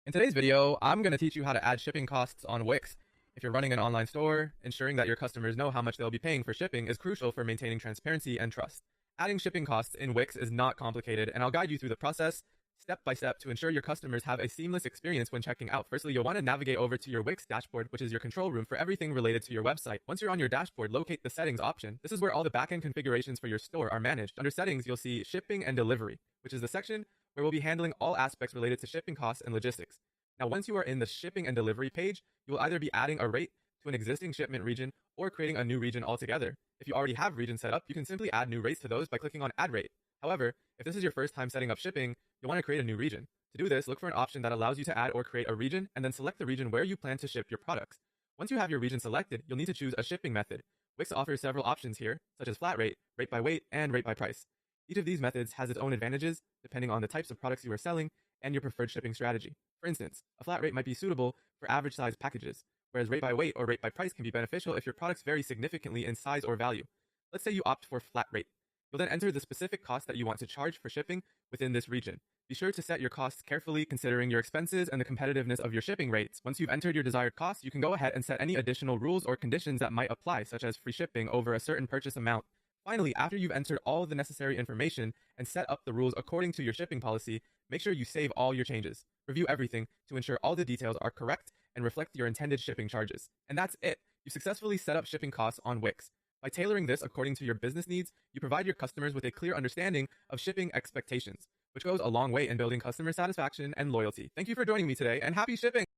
In today's video, I'm going to teach you how to add shipping costs on Wix. If you're running an online store, ensuring that your customers know how much they'll be paying for shipping is crucial for maintaining transparency and trust. Adding shipping costs in Wix is not complicated, and I'll guide you through the process step by step to ensure your customers have a seamless experience when checking out. Firstly, you'll want to navigate over to your Wix dashboard, which is your control room for everything related to your website. Once you're on your dashboard, locate the settings option. This is where all the backend configurations for your store are managed. Under settings, you'll see shipping and delivery, which is the section where we'll be handling all aspects related to shipping costs and logistics. Now, once you are in the shipping and delivery page, you will either be adding a rate to an existing shipment region or creating a new region altogether. If you already have regions set up, you can simply add new rates to those by clicking on Add Rate. However, if this is your first time setting up shipping, you'll want to create a new region. To do this, look for an option that allows you to add or create a region, and then select the region where you plan to ship your products. Once you have your region selected, you'll need to choose a shipping method. Wix offers several options here, such as flat rate, rate by weight, and rate by price. Each of these methods has its own advantages, depending on the types of products you are selling and your preferred shipping strategy. For instance, a flat rate might be suitable for average size packages, whereas rate by weight or rate by price can be beneficial if your products vary significantly in size or value. Let's say you opt for flat rate. You'll then enter the specific cost that you want to charge for shipping within this region. Be sure to set your costs carefully, considering your expenses and the competitiveness of your shipping rates. Once you've entered your desired cost, you can go ahead and set any additional rules or conditions that might apply, such as free shipping over a certain purchase amount. Finally, after you've entered all the necessary information and set up the rules according to your shipping policy, make sure you save all your changes. Review everything to ensure all the details are correct and reflect your intended shipping charges. And that's it. You successfully set up shipping costs on Wix. By tailoring this according to your business needs, you provide your customers with a clear understanding of shipping expectations, which goes a long way in building customer satisfaction and loyalty. Thank you for joining me today, and happy shipping!